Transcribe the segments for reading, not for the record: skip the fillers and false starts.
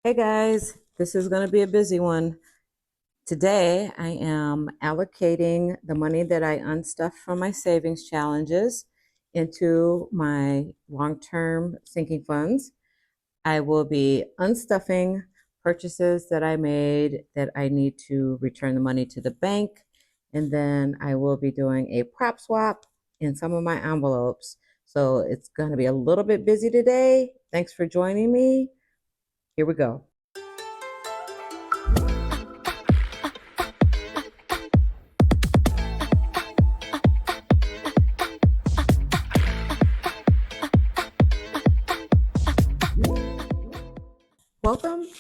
Hey guys, this is going to be a busy one. Today I am allocating the money that I unstuffed from my savings challenges into my long-term sinking funds. I will be unstuffing purchases that I made that I need to return the money to the bank. And then I will be doing a prop swap in some of my envelopes. So it's going to be a little bit busy today. Thanks for joining me. Here we go.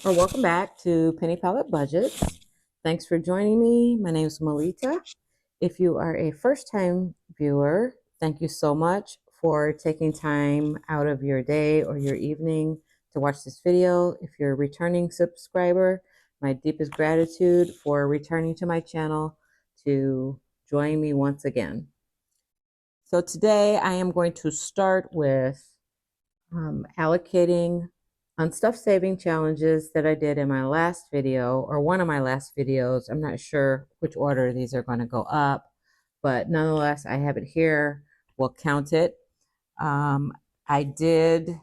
Welcome back to Penny Palette Budgets. Thanks for joining me. My name is Melita. If you are a first-time viewer, thank you so much for taking time out of your day or your evening to watch this video. If you're a returning subscriber, my deepest gratitude for returning to my channel to join me once again. So today I am going to start with allocating unstuffed saving challenges that I did in my last video, or one of my last videos. I'm not sure which order these are going to go up, but nonetheless, I have it here. We'll count it. I did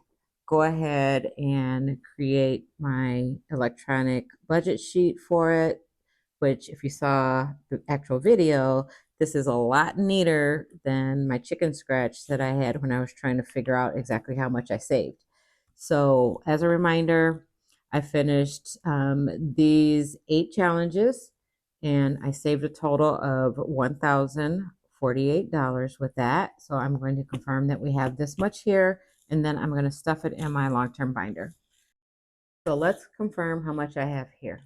go ahead and create my electronic budget sheet for it, which if you saw the actual video, this is a lot neater than my chicken scratch that I had when I was trying to figure out exactly how much I saved. So as a reminder, I finished these 8 challenges and I saved a total of $1,048 with that. So I'm going to confirm that we have this much here, and then I'm going to stuff it in my long-term binder. So let's confirm how much I have here.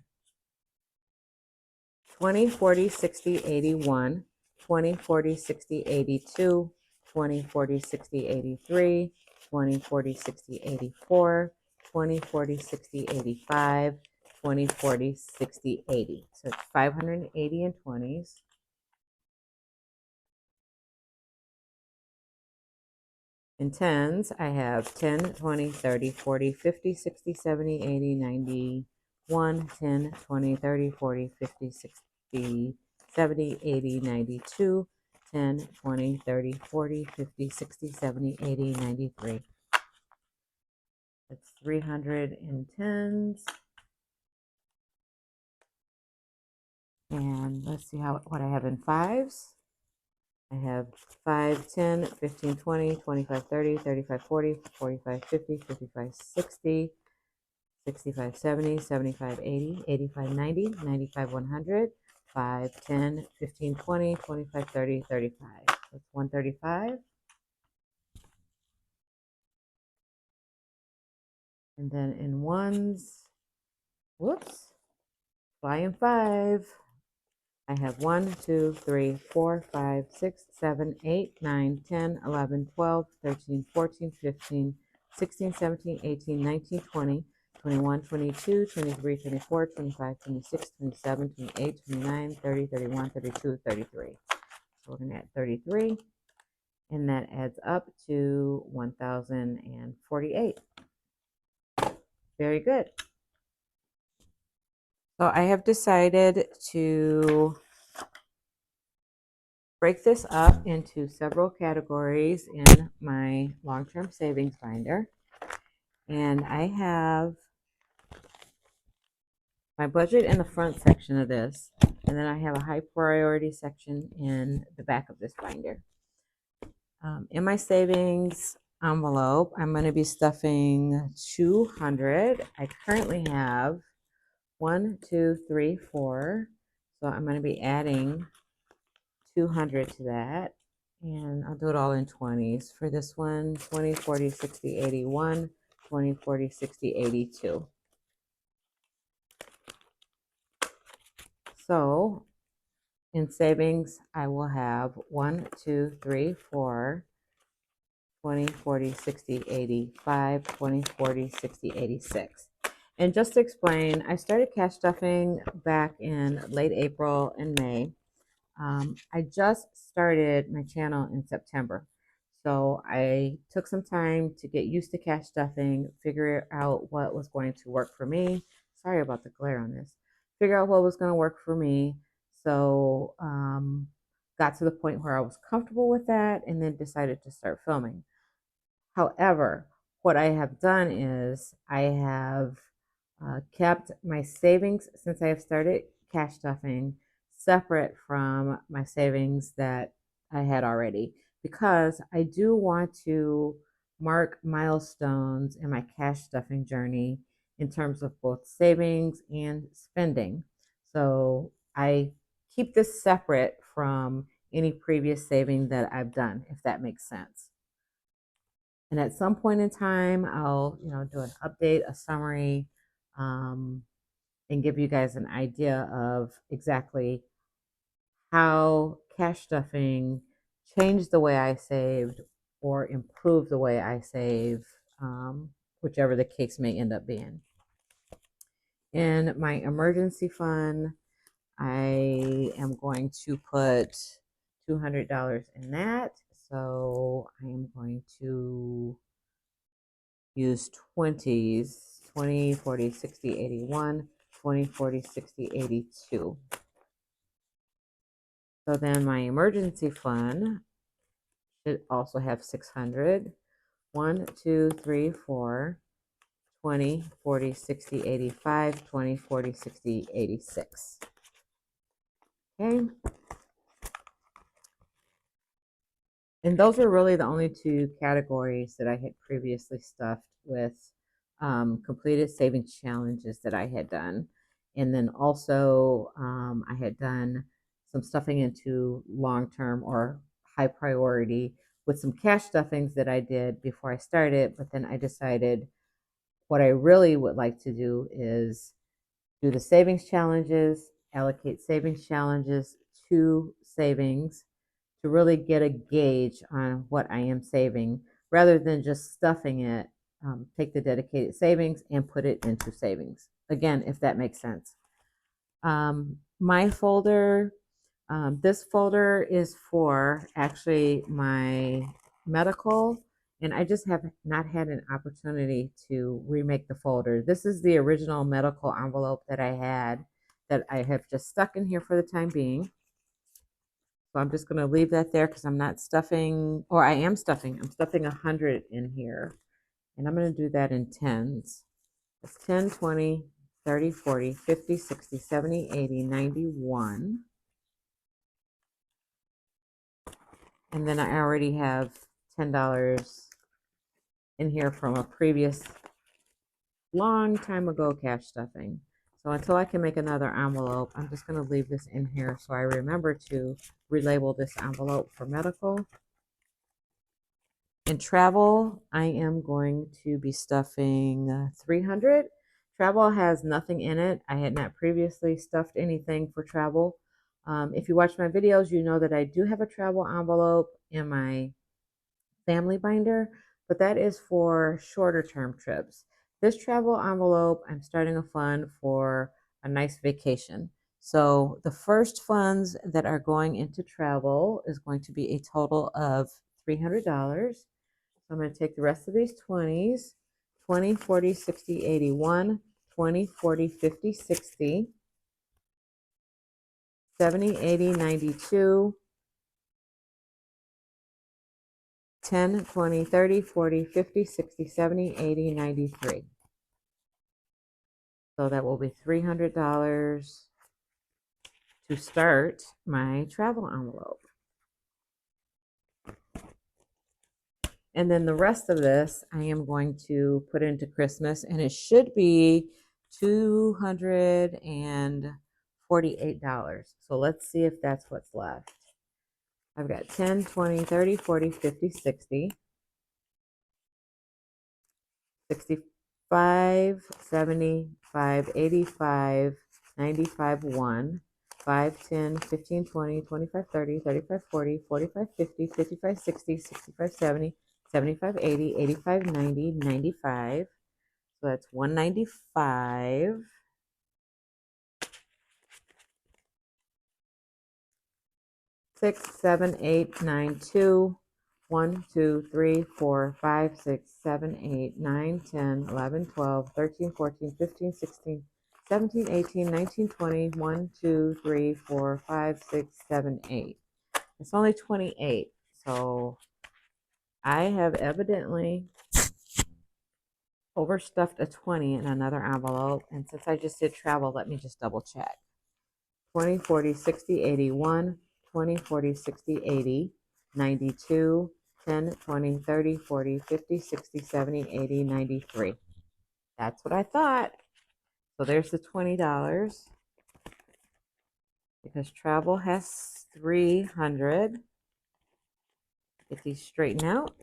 20, 40, 60, 81, 20, 40, 60, 82, 20, 40, 60, 83, 20, 40, 60, 84, 20, 40, 60, 85, 20, 40, 60, 80. So it's 580 in 20s. In 10s, I have 10, 20, 30, 40, 50, 60, 70, 80, 91, 10, 20, 30, 40, 50, 60, 70, 80, 92, 10, 20, 30, 40, 50, 60, 70, 80, 93. That's 300 in 10s. And let's see what I have in 5s. I have 5, 10, 15, 20, 25, 30, 35, 40, 45, 50, 55, 60, 65, 70, 75, 80, 85, 90, 95, 100, 5, 10, 15, 20, 25, 30, 35. That's 135. And then in ones, whoops, flying 5. I have 1, 2, 3, 4, 5, 6, 7, 8, 9, 10, 11, 12, 13, 14, 15, 16, 17, 18, 19, 20, 21, 22, 23, 24, 25, 26, 27, 28, 29, 30, 31, 32, 33. So we're going to add 33, and that adds up to 1,048. Very good. So I have decided to break this up into several categories in my long-term savings binder. And I have my budget in the front section of this, and then I have a high priority section in the back of this binder. In my savings envelope, I'm going to be stuffing 200. I currently have 1, 2, 3, 4. So I'm going to be adding 200 to that. And I'll do it all in 20s. For this one, 20, 40, 60, 81, 20, 40, 60, 82. So in savings, I will have 1, 2, 3, 4, 20, 40, 60, 85, 20, 40, 60, 86. And just to explain, I started cash stuffing back in late April and May. I just started my channel in September. So I took some time to get used to cash stuffing, figure out what was going to work for me. Sorry about the glare on this. Figure out what was going to work for me. So got to the point where I was comfortable with that and then decided to start filming. However, what I have done is I have kept my savings since I have started cash stuffing separate from my savings that I had already because I do want to mark milestones in my cash stuffing journey in terms of both savings and spending. So I keep this separate from any previous saving that I've done, if that makes sense. And at some point in time, I'll, do an update, a summary, um, and give you guys an idea of exactly how cash stuffing changed the way I saved or improved the way I save, whichever the case may end up being. In my emergency fund, I am going to put $200 in that. So I am going to use 20s, 20, 40, 60, 81, 20, 40, 60, 82. So then my emergency fund should also have 600. 1, 2, 3, 4, 20, 40, 60, 85, 20, 40, 60, 86. Okay. And those are really the only two categories that I had previously stuffed with completed savings challenges that I had done. And then also I had done some stuffing into long-term or high priority with some cash stuffings that I did before I started. But then I decided what I really would like to do is do the savings challenges, allocate savings challenges to savings to really get a gauge on what I am saving rather than just stuffing it. Take the dedicated savings and put it into savings. Again, if that makes sense. My folder, this folder is for actually my medical, and I just have not had an opportunity to remake the folder. This is the original medical envelope that I had that I have just stuck in here for the time being. So I'm just going to leave that there because I'm not stuffing, or I am stuffing. I'm stuffing 100 in here. And I'm going to do that in tens. It's 10, 20, 30, 40, 50, 60, 70, 80, 91. And then I already have $10 in here from a previous long time ago cash stuffing. So until I can make another envelope, I'm just going to leave this in here so I remember to relabel this envelope for medical. In travel, I am going to be stuffing 300. Travel has nothing in it. I had not previously stuffed anything for travel. If you watch my videos, you know that I do have a travel envelope in my family binder, but that is for shorter term trips. This travel envelope, I'm starting a fund for a nice vacation. So the first funds that are going into travel is going to be a total of $300. So I'm going to take the rest of these 20s, 20, 40, 60, 81, 20, 40, 50, 60, 70, 80, 92, 10, 20, 30, 40, 50, 60, 70, 80, 93. So that will be $300 to start my travel envelope. And then the rest of this I am going to put into Christmas, and it should be $248. So let's see if that's what's left. I've got 10, 20, 30, 40, 50, 60, 65, 75, 85, 95, 1, 5, 10, 15, 20, 25, 30, 35, 40, 45, 50, 55, 60, 65, 70, 75, 80, 85, 90, 95. So that's 195. 6, 7, 8, 9, 2, 1, 2, 3, 4, 5, 6, 7, 8, 9, 10, 11, 12, 13, 14, 15, 16, 17, 18, 19, 20, 1, 2, 3, 4, 5, 6, 7, 8. It's only 28. So I have evidently overstuffed a 20 in another envelope. And since I just did travel, let me just double check. 20, 40, 60, 81, 20, 40, 60, 80, 92, 10, 20, 30, 40, 50, 60, 70, 80, 93. That's what I thought. So there's the $20 because travel has 300. Get these straightened out.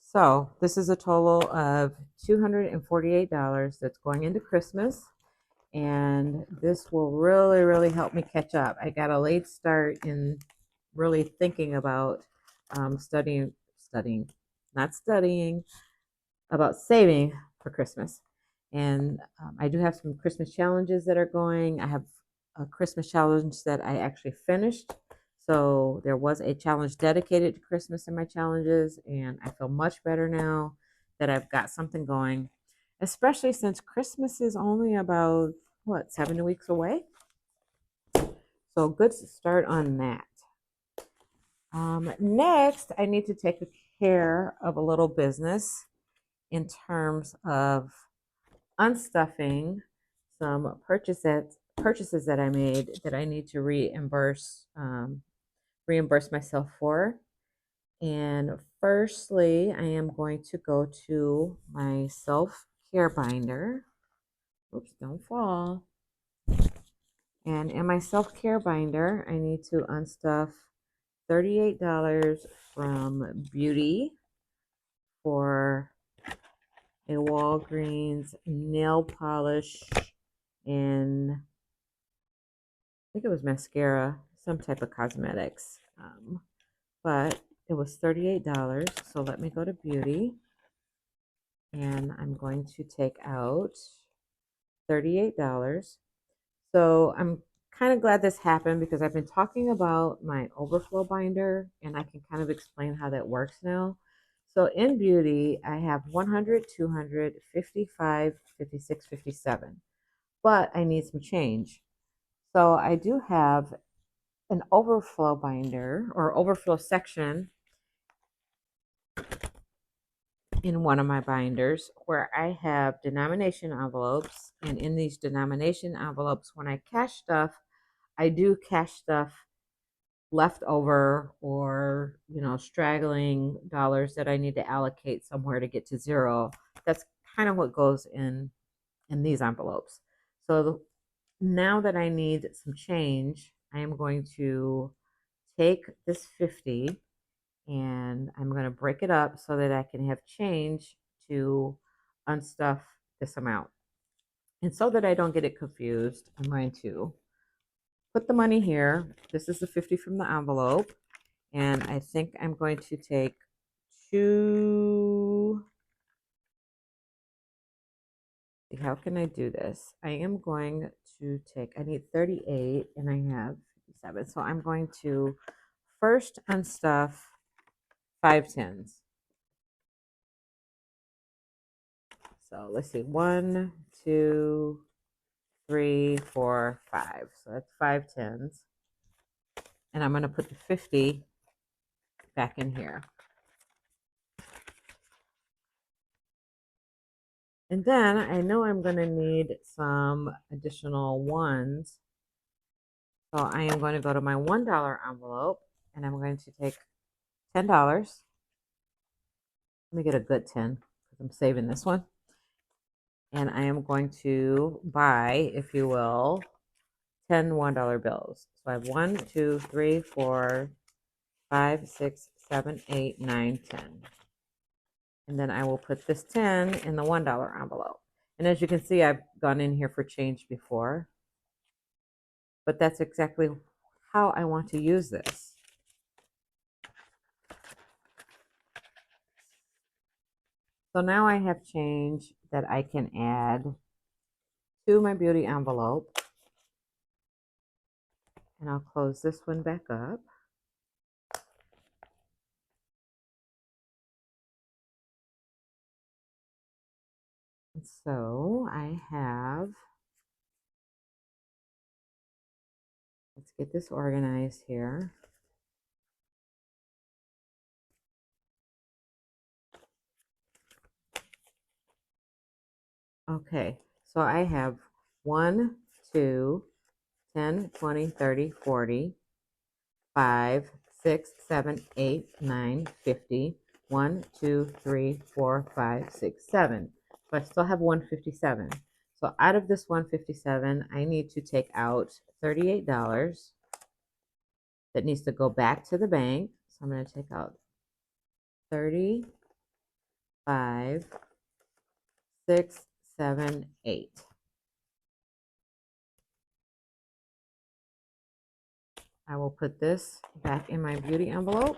So this is a total of $248 that's going into Christmas. And this will really, really help me catch up. I got a late start in really thinking about not studying, about saving for Christmas. And I do have some Christmas challenges that are going. I have a Christmas challenge that I actually finished. So there was a challenge dedicated to Christmas in my challenges, and I feel much better now that I've got something going, especially since Christmas is only about, 7 weeks away? So good start on that. Next, I need to take care of a little business in terms of unstuffing some purchases that I made that I need to reimburse myself for. And firstly, I am going to go to my self-care binder. Oops, don't fall. And in my self-care binder, I need to unstuff $38 from Beauty for a Walgreens nail polish and I think it was mascara, some type of cosmetics. But it was $38. So let me go to Beauty and I'm going to take out $38. So I'm kind of glad this happened because I've been talking about my overflow binder and I can kind of explain how that works now. So in Beauty, I have 100, 200, 55, 56, 57, but I need some change. So I do have an overflow binder or overflow section in one of my binders where I have denomination envelopes. And in these denomination envelopes, when I cash stuff, I do cash stuff leftover or straggling dollars that I need to allocate somewhere to get to zero. That's kind of what goes in these envelopes. So now that I need some change, I am going to take this 50 and I'm going to break it up so that I can have change to unstuff this amount. And so that I don't get it confused, I'm going to put the money here. This is the 50 from the envelope. And I think I'm going to take two. How can I do this? I am going to take, I need 38 and I have 57. So I'm going to first unstuff 5 tens. So let's see, 1, 2, 3, 4, 5. So that's 5 tens. And I'm going to put the 50 back in here. And then I know I'm going to need some additional ones. So I am going to go to my $1 envelope and I'm going to take $10. Let me get a good 10 because I'm saving this one. And I am going to buy, if you will, 10 $1 bills. So I have 1, 2, 3, 4, 5, 6, 7, 8, 9, 10. And then I will put this 10 in the $1 envelope. And as you can see, I've gone in here for change before. But that's exactly how I want to use this. So now I have change that I can add to my Beauty envelope. And I'll close this one back up. So I have, let's get this organized here. Okay, so I have 1, 2, 10, 20, 30, 40, 5, 6, 7, 8, 9, 50, 1, 2, 3, 4, 5, 6, 7. So I still have 157. So out of this 157, I need to take out $38 that needs to go back to the bank. So I'm going to take out 35, 6, 7, 8. I will put this back in my beauty envelope.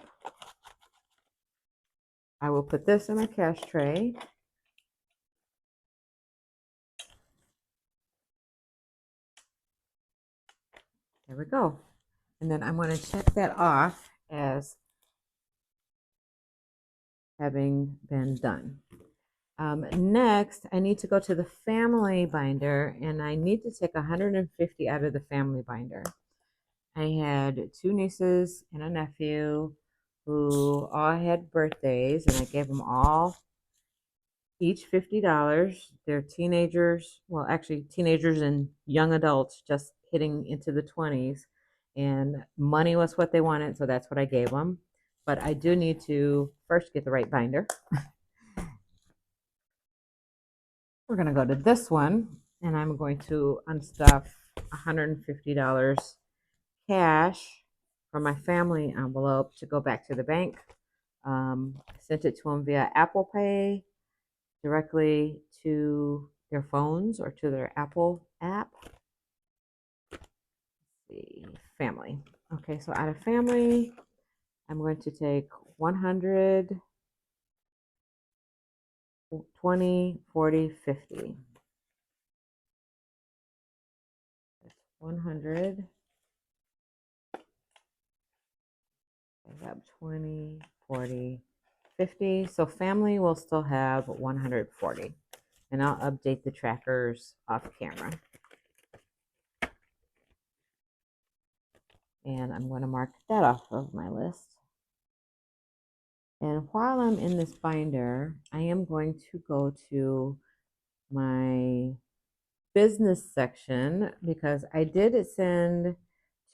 I will put this in my cash tray. There we go. And then I'm going to check that off as having been done. Next, I need to go to the family binder, and I need to take 150 out of the family binder. I had 2 nieces and a nephew who all had birthdays, and I gave them all each $50. They're teenagers, well, actually, teenagers and young adults just hitting into the 20s, and money was what they wanted, so that's what I gave them. But I do need to first get the right binder. We're going to go to this one, and I'm going to unstuff $150 cash from my family envelope to go back to the bank. Sent it to them via Apple Pay directly to their phones or to their Apple app. Let's see, family. Okay, so out of family, I'm going to take 100, 20, 40, 50. 100. I have 20, 40, 50. So family will still have 140. And I'll update the trackers off camera. And I'm going to mark that off of my list. And while I'm in this binder, I am going to go to my business section because I did send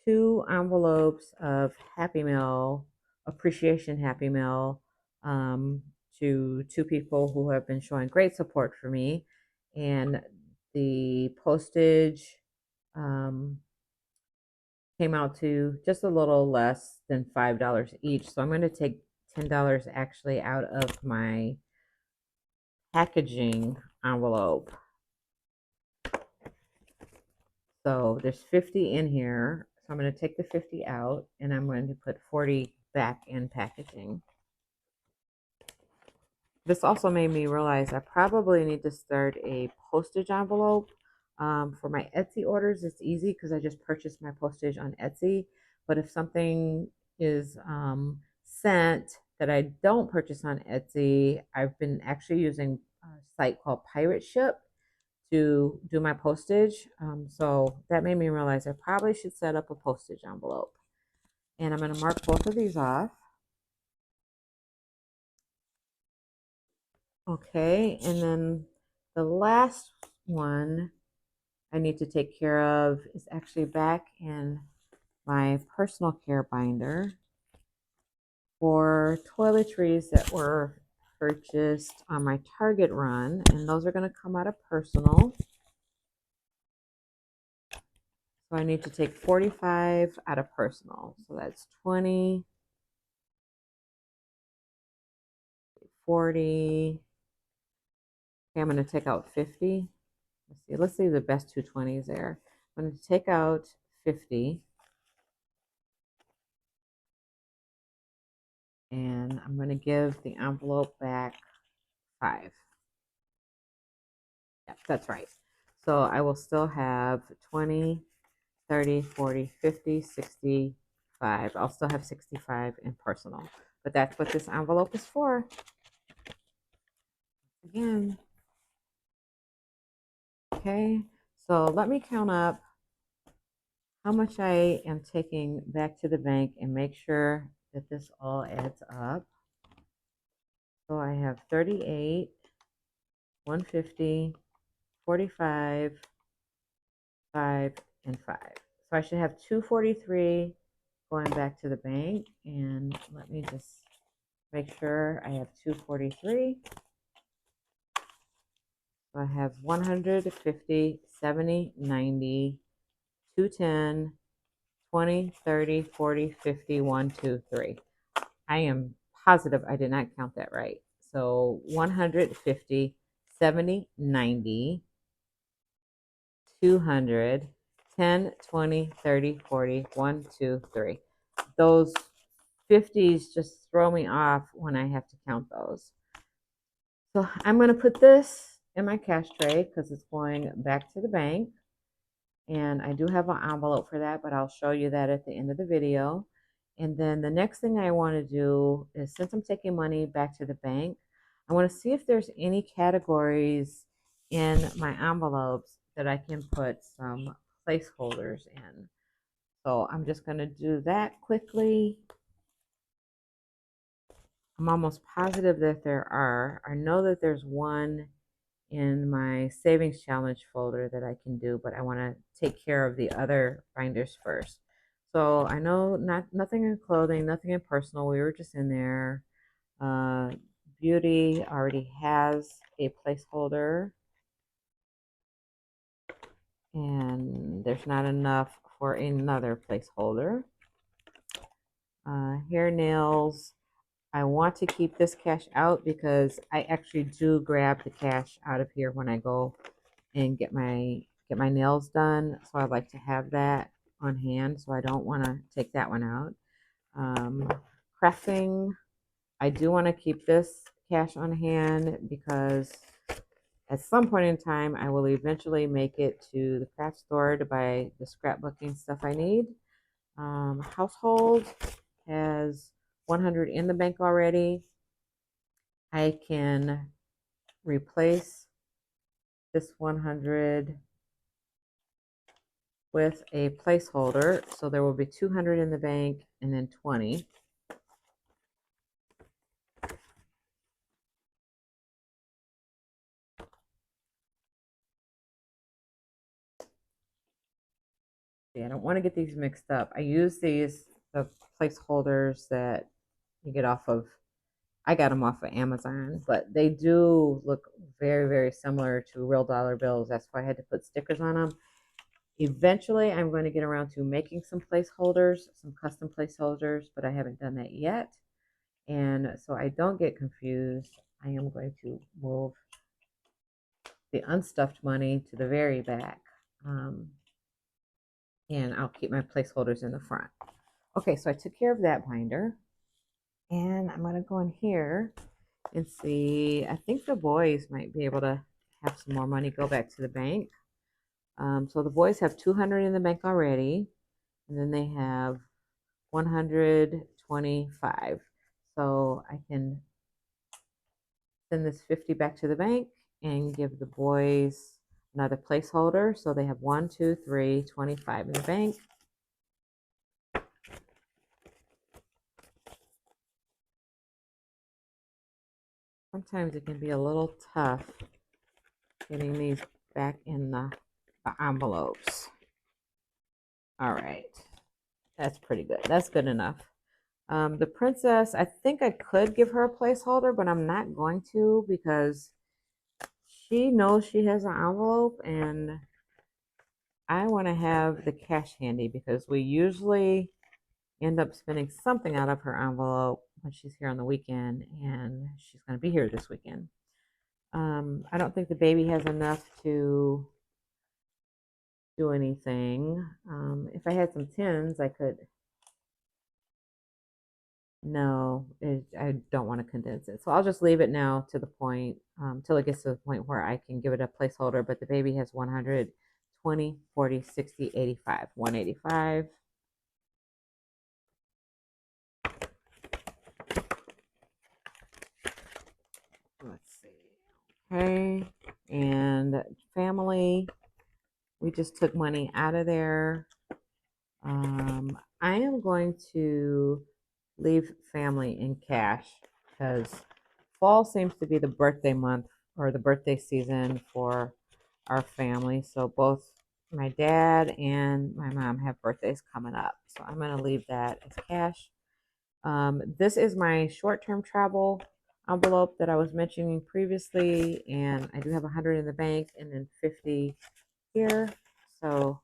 2 envelopes of Happy Meal, appreciation Happy Meal, to 2 people who have been showing great support for me. And the postage came out to just a little less than $5 each. So I'm going to take $10 actually out of my packaging envelope. So there's 50 in here. So I'm going to take the 50 out and I'm going to put 40 back in packaging. This also made me realize I probably need to start a postage envelope. For my Etsy orders, it's easy because I just purchased my postage on Etsy. But if something is sent that I don't purchase on Etsy, I've been actually using a site called Pirate Ship to do my postage. So that made me realize I probably should set up a postage envelope. And I'm going to mark both of these off. Okay, and then the last one I need to take care of is actually back in my personal care binder for toiletries that were purchased on my Target run, and those are going to come out of personal. So I need to take 45 out of personal. So that's 20, 40. Okay, I'm going to take out 50. Let's see. Let's leave the best 220s there. I'm going to take out 50. And I'm going to give the envelope back 5. Yep, that's right. So I will still have 20, 30, 40, 50, 65. I'll still have 65 in personal. But that's what this envelope is for. Again, Okay, so let me count up how much I am taking back to the bank and make sure that this all adds up. So I have 38, 150, 45, 5, and 5. So I should have 243 going back to the bank. And let me just make sure I have 243. So I have 150, 70, 90, 210, 20, 30, 40, 50, 1, 2, 3. I am positive I did not count that right. So 150, 70, 90, 200, 10, 20, 30, 40, 1, 2, 3. Those 50s just throw me off when I have to count those. So I'm going to put this in my cash tray because it's going back to the bank. And I do have an envelope for that, but I'll show you that at the end of the video. And then the next thing I want to do is, since I'm taking money back to the bank, I want to see if there's any categories in my envelopes that I can put some placeholders in. So I'm just going to do that quickly. I'm almost positive that there are. I know that there's one in my savings challenge folder that I can do, but I want to take care of the other binders first. So I know nothing in clothing, nothing in personal. We were just in there. Beauty already has a placeholder, and there's not enough for another placeholder. Hair, nails. I want to keep this cash out because I actually do grab the cash out of here when I go and get my nails done. So I'd like to have that on hand. So I don't want to take that one out. Crafting. I do want to keep this cash on hand because at some point in time I will eventually make it to the craft store to buy the scrapbooking stuff I need. Household has 100 in the bank already. I can replace this 100 with a placeholder. So there will be 200 in the bank and then 20. See, I don't want to get these mixed up. I use the placeholders that you get off of, I got them off of Amazon, but they do look very, very similar to real dollar bills. That's why I had to put stickers on them. Eventually, I'm going to get around to making some placeholders, some custom placeholders, but I haven't done that yet. And so I don't get confused, I am going to move the unstuffed money to the very back. And I'll keep my placeholders in the front. Okay, so I took care of that binder. And I'm going to go in here and see. I think the boys might be able to have some more money go back to the bank. So the boys have 200 in the bank already. And then they have 125. So I can send this 50 back to the bank and give the boys another placeholder. So they have 1, 2, 3, 25 in the bank. Sometimes it can be a little tough getting these back in the envelopes. All right, that's pretty good. That's good enough. The princess, I think I could give her a placeholder, but I'm not going to because she knows she has an envelope and I want to have the cash handy because we usually end up spending something out of her envelope when she's here on the weekend, and she's going to be here this weekend. I don't think the baby has enough to do anything. If I had some tins, I could. No, I don't want to condense it. So I'll just leave it now to the point, till it gets to the point where I can give it a placeholder. But the baby has 120, 40, 60, 85, 185. Let's see. Okay. And family. We just took money out of there. I am going to leave family in cash because fall seems to be the birthday month or the birthday season for our family. So both my dad and my mom have birthdays coming up. So I'm going to leave that as cash. This is my short-term travel envelope that I was mentioning previously, and I do have 100 in the bank and then 50 here. So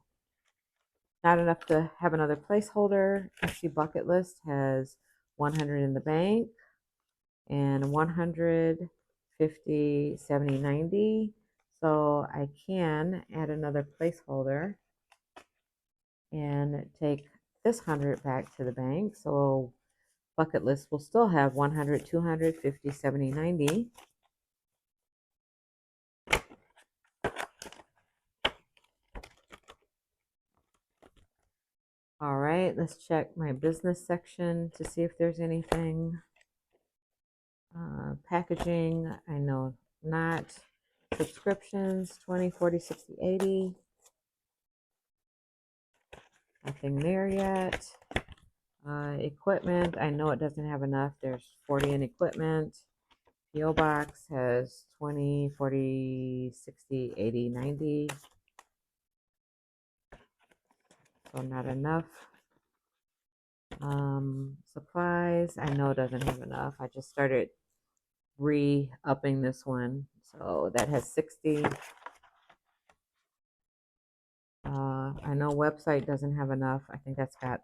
not enough to have another placeholder. Etsy bucket list has 100 in the bank and 100, 50, 70, 90. So I can add another placeholder and take this 100 back to the bank. So bucket list will still have 100, 200, 50, 70, 90. All right, let's check my business section to see if there's anything. Packaging, I know not. Subscriptions, 20, 40, 60, 80. Nothing there yet. Equipment, I know it doesn't have enough. There's 40 in equipment. PO Box has 20, 40, 60, 80, 90. So not enough. Supplies, I know it doesn't have enough. I just started re-upping this one. So that has 60. I know website doesn't have enough. I think that's got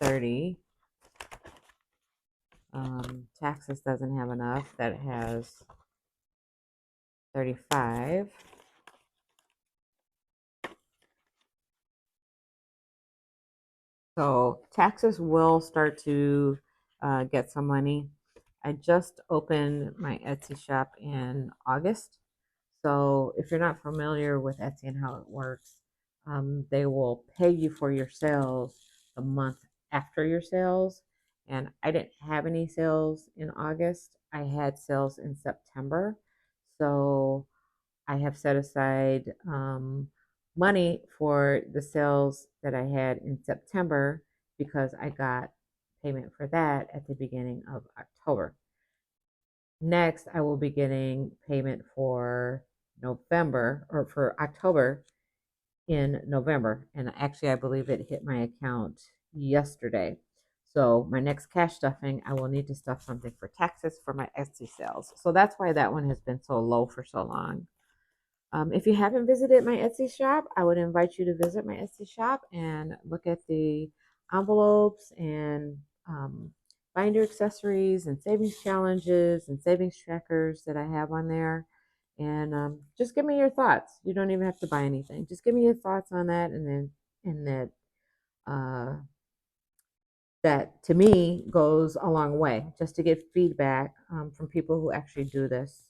30. Taxes doesn't have enough. That has 35. So taxes will start to get some money. I just opened my Etsy shop in August. So if you're not familiar with Etsy and how it works, they will pay you for your sales the month after your sales. And I didn't have any sales in August. I had sales in September. So I have set aside money for the sales that I had in September because I got payment for that at the beginning of October. Next, I will be getting payment for November or for October in November. And actually, I believe it hit my account yesterday. So my next cash stuffing, I will need to stuff something for taxes for my Etsy sales. So that's why that one has been so low for so long. If you haven't visited my Etsy shop, I would invite you to visit my Etsy shop and look at the envelopes and binder accessories and savings challenges and savings trackers that I have on there. And just give me your thoughts. You don't even have to buy anything. Just give me your thoughts on that, and then uh, that to me goes a long way just to get feedback from people who actually do this,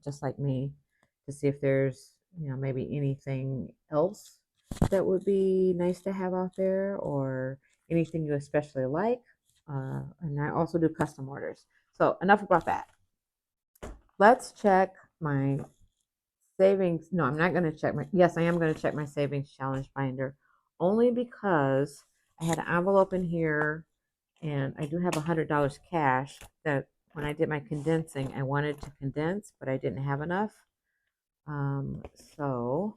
just like me, to see if there's maybe anything else that would be nice to have out there or anything you especially like. And I also do custom orders. So enough about that. Let's check my savings. No, I'm not going to check my, yes, I am going to check my savings challenge binder only because I had an envelope in here and I do have $100 cash that when I did my condensing, I wanted to condense, but I didn't have enough. So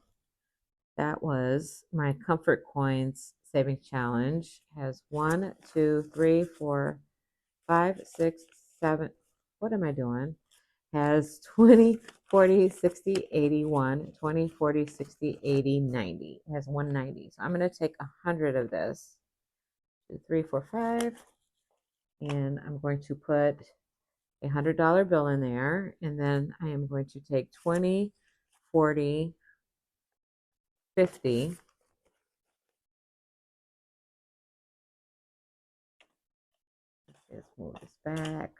that was my Comfort Coins savings challenge. Has 1, 2, 3, 4, 5, 6, 7. What am I doing? Has 20, 40, 60, 81, 20, 40, 60, 80, 90. It has 190. So I'm going to take 100 of this. 2, 3, 4, 5. And I'm going to put a $100 bill in there. And then I am going to take 20, 40, 50. Let's move this back.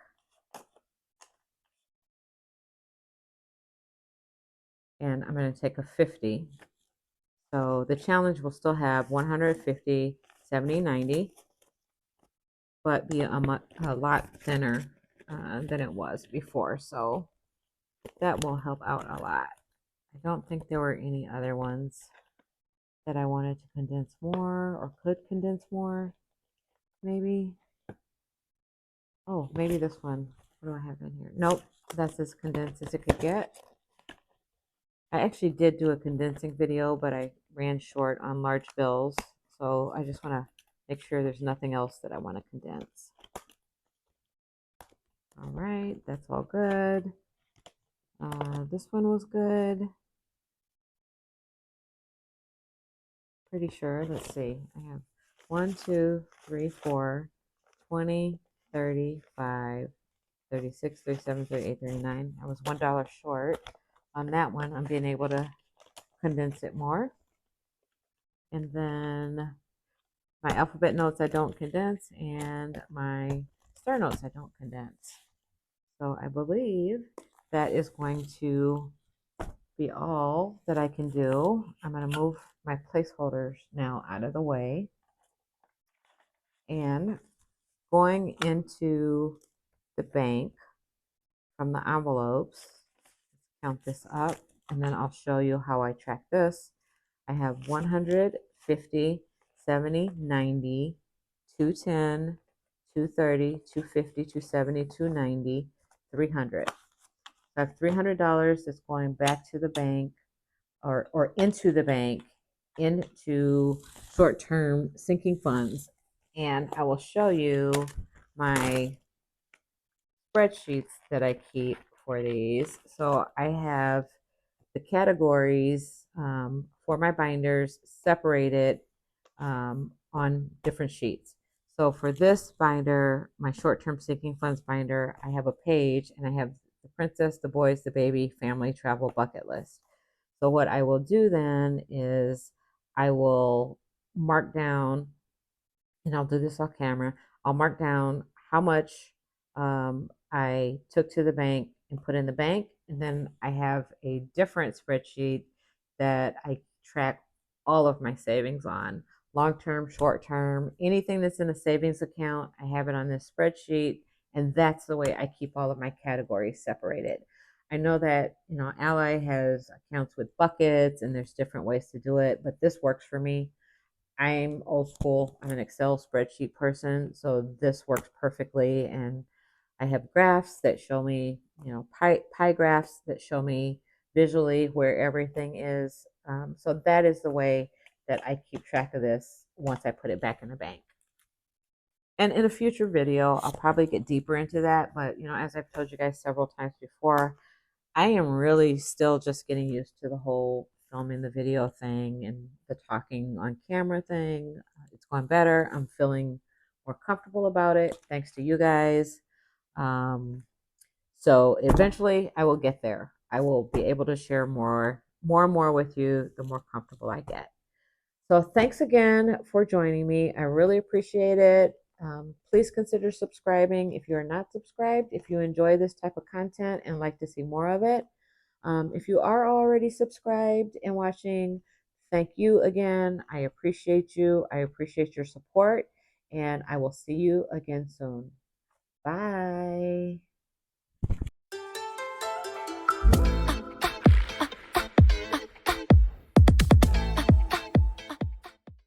And I'm going to take a 50. So the challenge will still have 150, 70, 90, but be a lot thinner than it was before. So that will help out a lot. I don't think there were any other ones that I wanted to condense more or could condense more. Maybe. Oh, maybe this one. What do I have in here? Nope, that's as condensed as it could get. I actually did do a condensing video, but I ran short on large bills. So I just want to make sure there's nothing else that I want to condense. All right, that's all good. This one was good. Pretty sure. Let's see. I have 1, 2, 3, 4, 20, 35, 36, 37, 38, 39. I was $1 short on that one. I'm being able to condense it more. And then my alphabet notes I don't condense, and my star notes I don't condense. So I believe that is going to be all that I can do. I'm going to move my placeholders now out of the way. And going into the bank from the envelopes, count this up, and then I'll show you how I track this. I have 100, 50, 70, 90, 210, 230, 250, 270, 290, 300. I have $300 that's going back to the bank or into the bank into short-term sinking funds. And I will show you my spreadsheets that I keep for these. So I have the categories for my binders separated on different sheets. So for this binder, my short-term sinking funds binder, I have a page and I have the princess, the boys, the baby, family, travel bucket list. So what I will do then is I will mark down, and I'll do this off camera. I'll mark down how much I took to the bank and put in the bank. And then I have a different spreadsheet that I track all of my savings on, long term, short term, anything that's in a savings account. I have it on this spreadsheet. And that's the way I keep all of my categories separated. I know that, Ally has accounts with buckets and there's different ways to do it, but this works for me. I'm old school. I'm an Excel spreadsheet person, so this works perfectly. And I have graphs that show me, pie graphs that show me visually where everything is. So that is the way that I keep track of this once I put it back in the bank. And in a future video, I'll probably get deeper into that. But, as I've told you guys several times before, I am really still just getting used to the whole filming the video thing and the talking on camera thing. It's going better. I'm feeling more comfortable about it thanks to you guys. So eventually I will get there. I will be able to share more and more with you the more comfortable I get. So thanks again for joining me. I really appreciate it. Please consider subscribing if you're not subscribed, if you enjoy this type of content and like to see more of it. If you are already subscribed and watching, thank you again. I appreciate you. I appreciate your support, and I will see you again soon. Bye.